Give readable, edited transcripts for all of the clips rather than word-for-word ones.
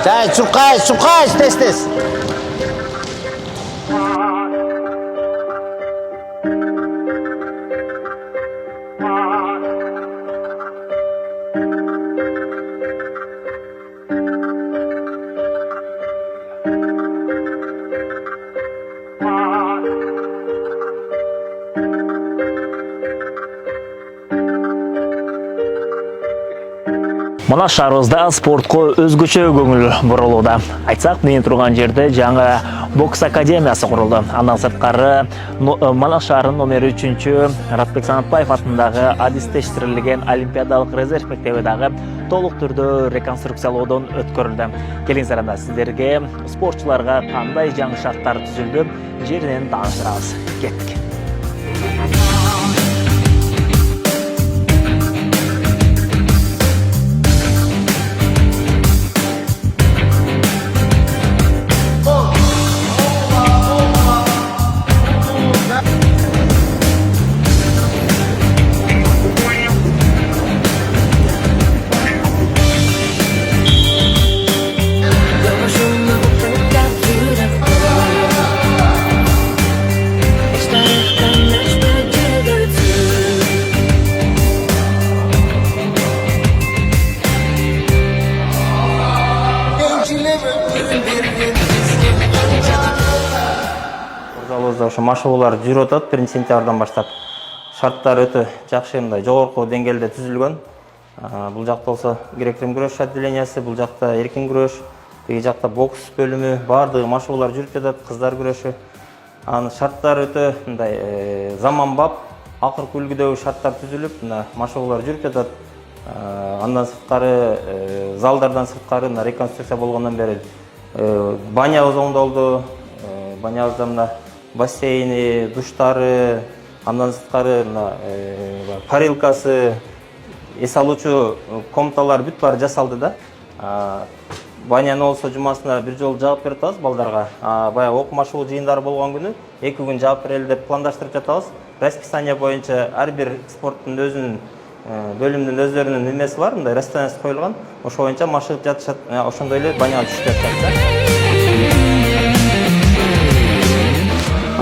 Жай, чуркайш, тез. Мына шаарыбызда спортко өзгөчө көңүл бурулууда. Айтсак, мен турган жерде жаңы бокс академиясы курулду. Андан сырткары Мана шаарынын номер 3-чү Ратбек Санатбаев атындагы адистештирилген Олимпиадалык резерв мектеби дагы толук түрдө реконструкциялоодон өткөрүлдү. Келиңиздер, анда сиздерге спортчуларга кандай жаңы шарттар түзүлдү, жеринен тааныштырабыз. Кеттик. Залозда ошо машыгуулар жүрүп атат 1-сентябрдан баштап. Шарттар өтө жакшы, мындай жогорку деңгээлде түзүлгөн. Бул жакта болсо грек-рим күрөш отделениясы, бул жакта эркин күрөш, теги жакта бокс бөлүмү, баардыгы машыгуулар жүрүп жатат, кыздар күрөшү. Анын шарттары өтө мындай заманбап, акыркы үлгүдөгү шарттар түзүлүп, мына машыгуулар жүрүп жатат. Андан сырткары залдардан сырткары реконструкция болгондон бери банябыз оңдолду. Банябызда мына бассейни, душтары, андан сырткары парилкасы, эс алуучу комнаталар бүт баары жасалды да. Баняны болсо жумасына бир жолу жаап берип атабыз балдарга. Баягы окуу машыгуу жыйындары болгон күнү 2 күн жаап берели деп пландаштырып жатабыз. Расписание боюнча ар бир спорттун өзүнүн бөлүмдүн өздөрүнүн эмеси бар, мындай расписаниясы коюлган. Ошо боюнча машыгып жатышат, ошондой эле баняга түшүп жатат.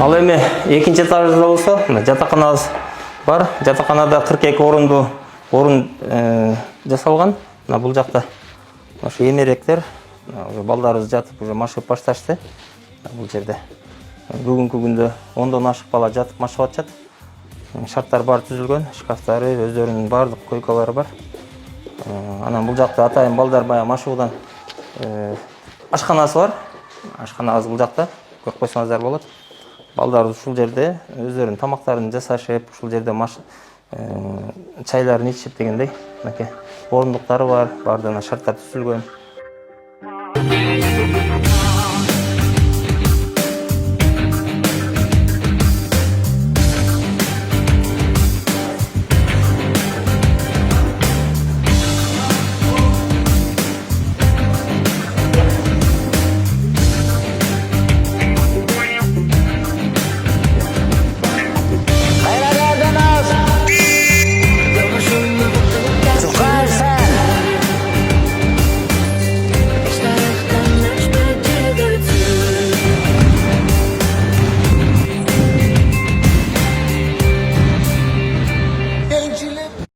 Ал эми экинчи этажда болсо, жатаканабыз бар. Жатаканада 42 орунду орун жасалган. Мына бул жакта ошо эмеректер, балдарыбыз жатып уже машыгып башташты. Бул жерде бүгүнкү күндө 10дон ашык бала жатып машыгып атышат. Шарттар баары түзүлгөн, шкафтары, өздөрүнүн баардык койкалары бар. Анан бул жакта атайын балдар баягы машыгуудан ашканасы бар. Ашканабыз бул жакта, көрүп койсоңуздар болот. Балдарыбыз ушул жерде өздөрүнүн тамактарын жасашып, ушул жерде чайларын ичишип дегендей, мынакей орундуктары бар, баардыгына шарттар түзүлгөн.